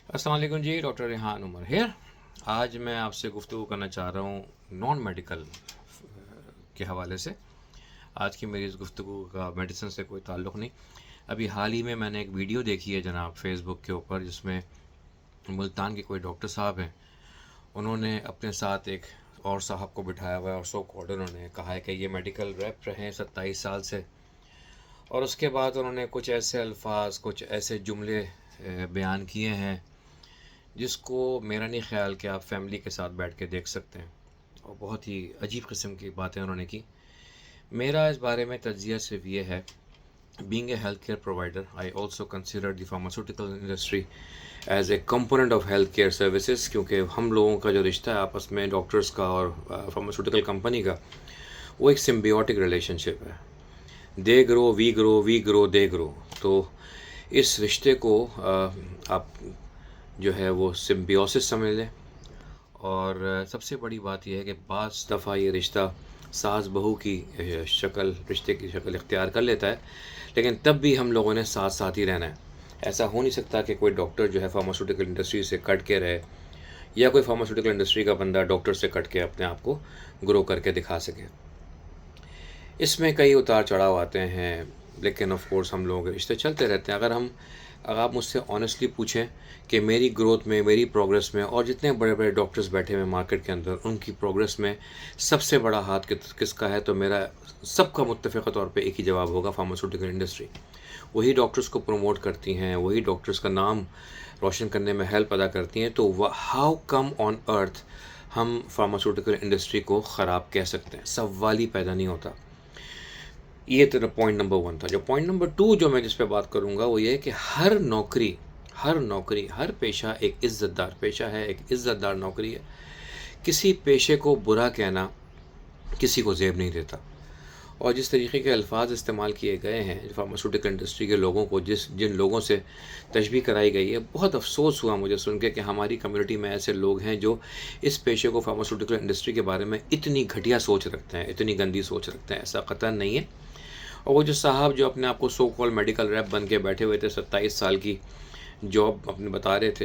अस्सलाम वालेकुम जी। Doctor Rehan Umar here. आज मैं आपसे गुफ्तगू करना चाह रहा हूँ नॉन मेडिकल के हवाले से। आज की मेरी इस गुफ्तगू का मेडिसिन से कोई ताल्लुक़ नहीं। अभी हाल ही में मैंने एक वीडियो देखी है जनाब फेसबुक के ऊपर, जिसमें मुल्तान के कोई डॉक्टर साहब हैं, उन्होंने अपने साथ एक और साहब को बिठाया हुआ है और सो कॉल्ड उन्होंने कहा है कि ये मेडिकल रैप रहे हैं 27 साल से। और उसके बाद उन्होंने कुछ ऐसे अल्फाज, कुछ ऐसे जुमले बयान किए हैं जिसको मेरा नहीं ख्याल कि आप फैमिली के साथ बैठ के देख सकते हैं, और बहुत ही अजीब किस्म की बातें उन्होंने की। मेरा इस बारे में तज्ज़िया सिर्फ ये है, being a health care provider, I also consider the pharmaceutical industry as a component of health care services, क्योंकि हम लोगों का जो रिश्ता है आपस में डॉक्टर्स का और फार्मास्यूटिकल कंपनी का, वो एक सिम्बियोटिक रिलेशनशिप है। They grow we grow, we grow they grow. तो इस रिश्ते को आप जो है वो सिम्बियोसिस समझ लें। और सबसे बड़ी बात यह है कि बाज़ दफ़ा ये रिश्ता सास बहू की शक्ल, रिश्ते की शक्ल इख्तियार कर लेता है, लेकिन तब भी हम लोगों ने साथ साथ ही रहना है। ऐसा हो नहीं सकता कि कोई डॉक्टर जो है फार्मास्यूटिकल इंडस्ट्री से कट के रहे, या कोई फार्मास्यूटिकल इंडस्ट्री का बंदा डॉक्टर से कट के अपने आप को ग्रो करके दिखा सके। इसमें कई उतार चढ़ाव आते हैं, लेकिन ऑफ कोर्स हम लोगों के रिश्ते चलते रहते हैं। अगर आप मुझसे ऑनेस्टली पूछें कि मेरी ग्रोथ में, मेरी प्रोग्रेस में, और जितने बड़े बड़े डॉक्टर्स बैठे हुए मार्केट के अंदर, उनकी प्रोग्रेस में सबसे बड़ा हाथ किसका है, तो मेरा सबका मुत्तफ़िक़ा तौर पे एक ही जवाब होगा, फार्मास्यूटिकल इंडस्ट्री। वही डॉक्टर्स को प्रमोट करती हैं, वही डॉक्टर्स का नाम रोशन करने में हेल्प अदा करती हैं। तो हाउ कम ऑन अर्थ हम फार्मास्यूटिकल इंडस्ट्री को ख़राब कह सकते हैं? सवाल ही पैदा नहीं होता। ये तो पॉइंट नंबर 1 था। जो पॉइंट नंबर 2 जो मैं जिस पे बात करूँगा वो ये है कि हर नौकरी, हर पेशा एक इज़्ज़तदार पेशा है, एक इज़्ज़तदार नौकरी है। किसी पेशे को बुरा कहना किसी को ज़ेब नहीं देता। और जिस तरीके के अल्फाज इस्तेमाल किए गए हैं फार्मास्यूटिकल इंडस्ट्री के लोगों को, जिन लोगों से तशबीह कराई गई है, बहुत अफसोस हुआ मुझे सुन के कि हमारी कम्युनिटी में ऐसे लोग हैं जो इस पेशे को, फार्मास्यूटिकल इंडस्ट्री के बारे में इतनी घटिया सोच रखते हैं, इतनी गंदी सोच रखते हैं। ऐसा कतई नहीं है। और वो जो साहब जो अपने आप को सो कॉल मेडिकल रैप बन के बैठे हुए थे, 27 साल की जॉब अपने बता रहे थे,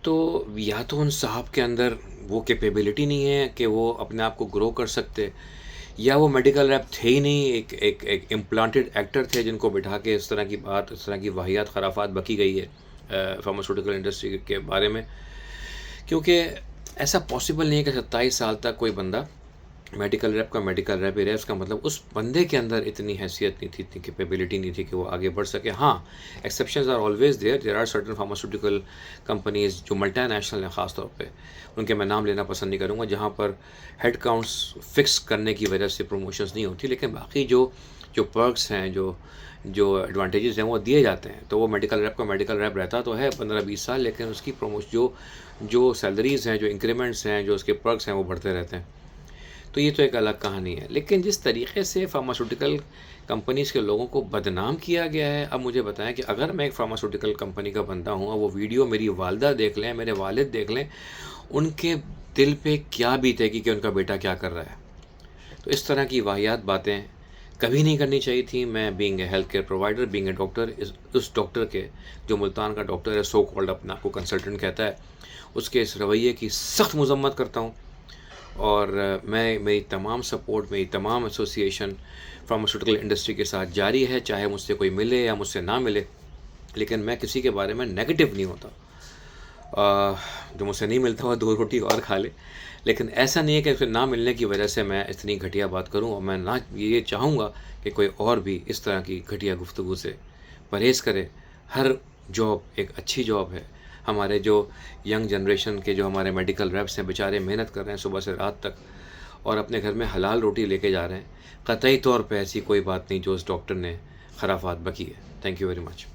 तो या तो उन साहब के अंदर वो कैपेबिलिटी नहीं है कि वो अपने आप को ग्रो कर सकते, या वो मेडिकल रैप थे ही नहीं, एक इम्प्लांटेड एक्टर थे जिनको बिठा के इस तरह की बात, इस तरह की वाहियात खराफात बकी गई है फार्मास्यूटिकल इंडस्ट्री के बारे में। क्योंकि ऐसा पॉसिबल नहीं है कि 27 साल तक कोई बंदा मेडिकल रैप का मेडिकल रैप ही रहे। उसका मतलब उस बंदे के अंदर इतनी हैसियत नहीं थी, इतनी कैपेबिलिटी नहीं थी कि वो आगे बढ़ सके। हाँ, exceptions are always there are certain pharmaceutical companies जो मल्टी नेशनल हैं, ख़ास तौर पे उनके मैं नाम लेना पसंद नहीं करूँगा, जहाँ पर हेड काउंट्स फिक्स करने की वजह से प्रमोशंस नहीं होती, लेकिन बाकी जो पर्क्स हैं, जो एडवांटेजेस हैं, वो दिए जाते हैं। तो वो मेडिकल रैप का मेडिकल रैप रहता तो है 15-20 साल, लेकिन उसकी जो सैलरीज़ हैं, जो इंक्रीमेंट्स हैं, जो उसके पर्क्स हैं, वो बढ़ते रहते हैं। तो ये तो एक अलग कहानी है। लेकिन जिस तरीके से फार्मास्यूटिकल कंपनीज़ के लोगों को बदनाम किया गया है, अब मुझे बताएं कि अगर मैं एक फार्मास्यूटिकल कंपनी का बंदा हूँ और वो वीडियो मेरी वालदा देख लें, मेरे वालिद देख लें, उनके दिल पे क्या बीतेगी कि उनका बेटा क्या कर रहा है। तो इस तरह की वाहियात बातें कभी नहीं करनी चाहिए थी। मैं being a health care provider, being a doctor, उस डॉक्टर के, जो मुल्तान का डॉक्टर है, सो कॉल्ड अपने आपको कंसल्टेंट कहता है, उसके इस रवैये की सख्त मज़म्मत करता हूँ। और मेरी तमाम सपोर्ट, मेरी तमाम एसोसिएशन फार्मास्यूटिकल इंडस्ट्री के साथ जारी है, चाहे मुझसे कोई मिले या मुझसे ना मिले। लेकिन मैं किसी के बारे में नेगेटिव नहीं होता। जो मुझसे नहीं मिलता हुआ 2 रोटी और खा ले, लेकिन ऐसा नहीं है कि उसे ना मिलने की वजह से मैं इतनी घटिया बात करूं। और मैं ना ये चाहूँगा कि कोई और भी इस तरह की घटिया गुफ्तगू से परहेज़ करे। हर जॉब एक अच्छी जॉब है। हमारे जो यंग जनरेशन के जो हमारे मेडिकल रैप्स हैं, बेचारे मेहनत कर रहे हैं सुबह से रात तक, और अपने घर में हलाल रोटी लेके जा रहे हैं। कतई तौर पे ऐसी कोई बात नहीं जो उस डॉक्टर ने खराफात बकी है। Thank you very much.